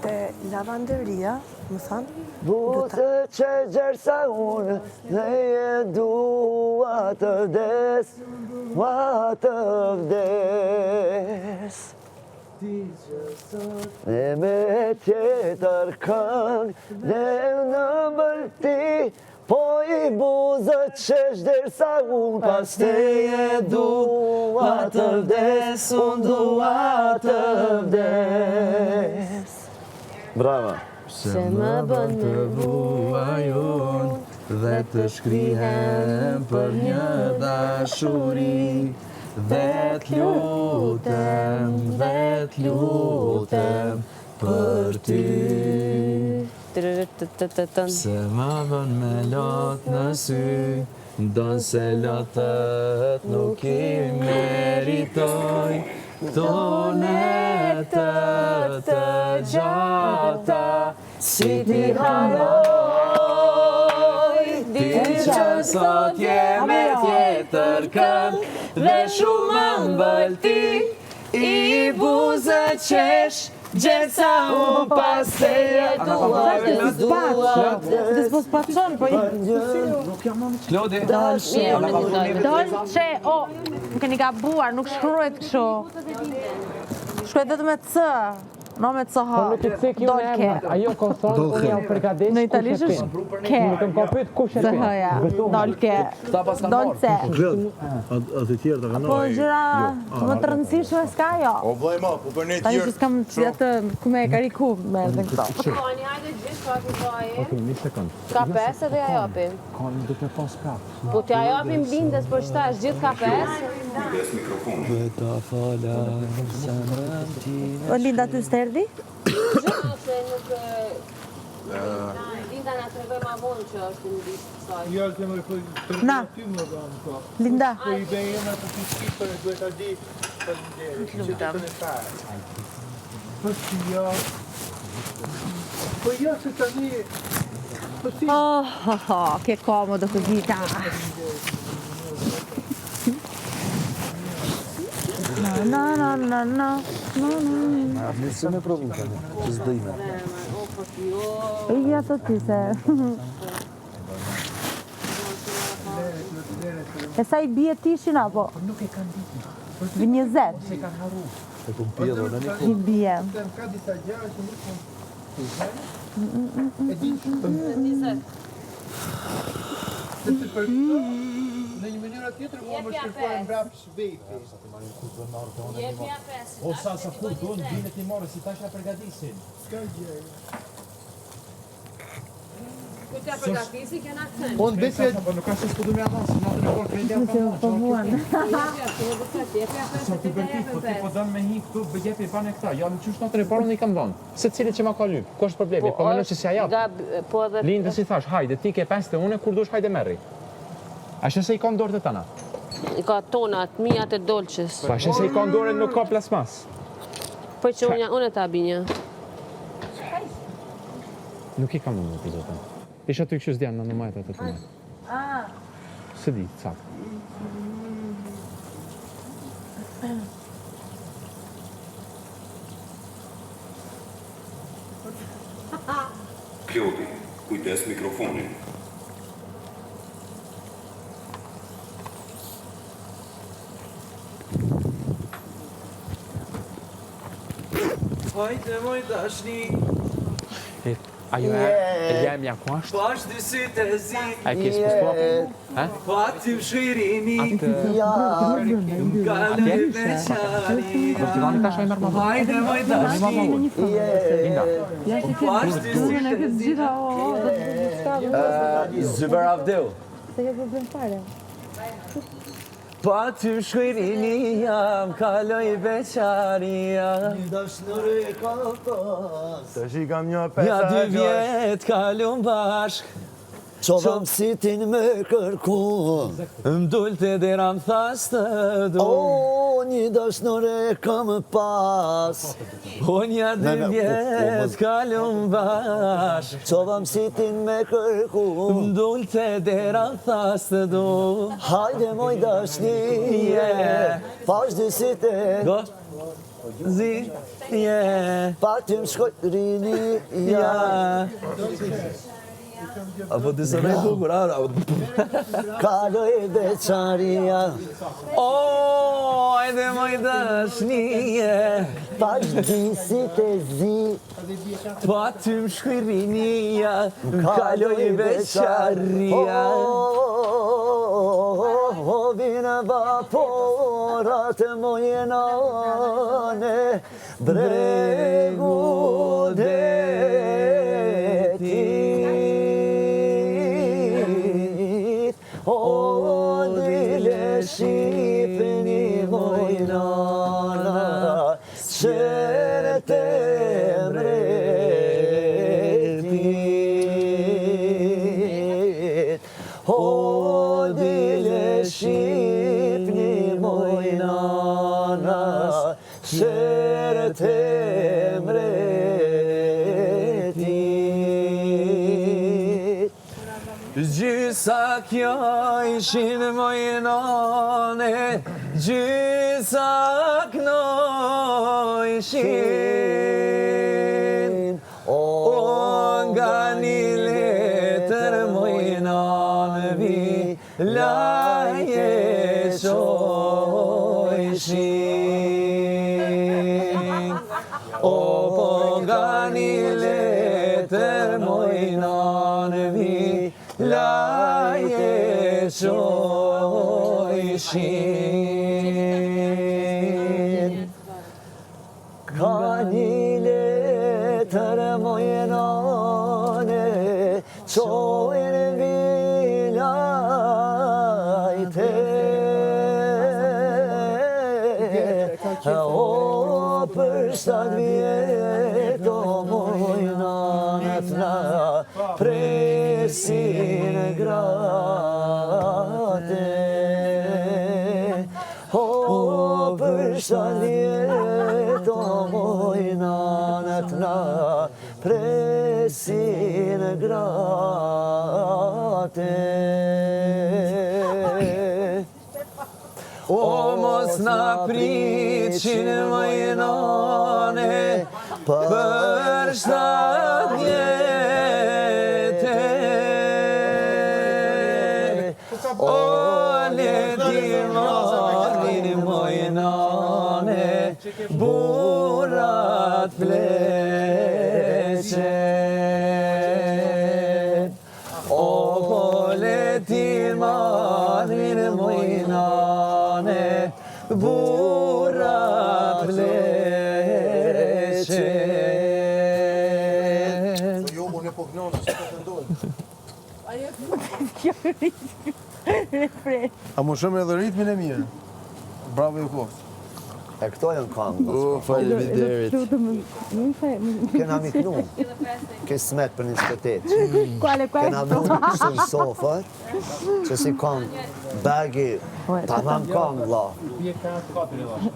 Te lavanderia, më thanë? Buse që gjersa unë dhe e dua të vdes, E me tjetër këng dhe në mbërti, po i buzët që shdersa unë pas te e dua të vdes, unë dua të vdes. Brava. Se më bën të vuajon dhe të shkrihem për një dashuri dhe t'lutem për ty. Se më bën me lot në sy, don se lotët nuk i meritoj, tonet të gjata si ti haroj. Ti që sot je me tjetër kënd dhe shumë më mbëlti, i buzët qesh gjersa unë pas te e dua. Klodi. Dolce, o, më keni gabuar, nuk shkruhet kështu. Shkruhet vetëm me C, no me CH. Dolke. Ajo konson, unë jam përgatis Në italisht është ke. Nuk më ka pyet kush e pin. Dolke. Dolce. Atë tjerë të kanë. Po gjëra më të rëndësishme s'ka jo. O vllai ma, po për ne Tani që tjerë. s'kam që atë ku me kariku me edhe këto. Kani, hajde gjithë pak i baje. Okej, një sekond. Ka 5 edhe ja japim. Kani do të pas kap. Po t'ja japim bindes për shtash, gjithë ka 5. Veta fala zemrën time. O Linda ty s'terdi? Se nuk... Linda na tregoj ma vonë që është në ditë kësaj. Jo, të më të Na. ty më bëmë ka. Linda. Po i bëjmë atë të shqipër e duhet ta di. Lutem. Po si jo. Po jo se tani. Po si. Che comodo così, No. Nëse me provim tani, që s'dojme. Ja të ty se. E sa i bie tishin apo? Nuk e kanë ditë. Vë 20. Se kanë harru. E kum pjedhur në një I bie. Ka disa gjëra që nuk mund. E di shumë. Sepse për në një mënyrë tjetër mua më shkërkojnë mbrapsht vepi. Jepja 5. O sa kur duan vinë ti morë si tash na përgatisin. S'ka gjë. Ku t'ja përgatisi, kena këtën. Po në besë Po nuk ka se s'po du me avans, natën e por kredi apo Po muan. Jepja 5, Po ti vërtet, po ti po don me hi këtu bëjepi pa ne këta. Ja, më qysh natën e parë unë i kam dhënë. Secili që ma ka lyp. Ku është problemi? Po më që s'ja jap. Po edhe... Lindë si thash, hajde, ti ke 5 të une, kur dush hajde merri. Ashtë se i ka në dorë të tana. I ka tonat, mijat e dolqes. Po ashtë se i ka në dorë nuk ka plasmas. Po që unë e ta binja. Nuk i kam në të zotën. Isha të këshës djanë në majtë atë të majtë. Së di, cak. Klodi, kujdes mikrofonin. Hajde moj dashni, Ajo e jem ja ku ashtë? pash dy sytë e zi, A e kesë për spopë? pa ty më shkërini, Atë... kalë me qaria. Do t'i dani tash a i mërë ma vërë? Hajde moj dashni, Linda. pash dy sytë e zi, Zyber Avdeu. Se ke problem fare. Pa ty shkërini jam, kaloj beqaria. Një dashnore e ka pas. Tash i kam një Ja 2 5 vjet kalon bashk, qovëm sitin me kërku, m'dullte dera m'thas të du. O, një dashnore kam pas, o nja 2 vjet kalon bashk, qovëm sitin me kërku, m'dullte dera m'thas të du. Hajde moj dashni, pash dy sitin, zi, je, Pa ty më shkoj rini, ja. Apo të së nëjë bukur, Kaloj beqaria. O, ajde moj dashnije, Pa gjdisit e zi. pa ty më shkrinia, kaloj beqaria. Vina vaporat moje nane, bregu detit. O dile shqipni moj nana, qërët e mretit. O dile shqipni moj nana, qërët e mretit. Gjysa kjo ishin moj nane, gjysa kjo ishin. O nga një letër moj nane vi, laje qojshin. O po nga një letër moj nane vi, laje qojshin. Ka një letër moj nane, qojnë vilajte. O për 7 vjet, o moj nanët na presin grate. O për 7 vjet, o moj nanët na presin grate. O mos na priqin moj nane, për 7 vjete. O leti marrin moj nane, burat pleqen. O po leti marrin moj nane, burat pleqen. Jo, unë e po gnosë, që të ndojnë. A më shumë edhe ritmin e mirë. Bravo ju koftë. E këto janë këngë. Faleminderit. Kena miknu. Ke smet për 28. Quale Kena questo? mund kështu në sofër, që si këngë bagi, tamam këngë, la. Bie ka 4 lashe.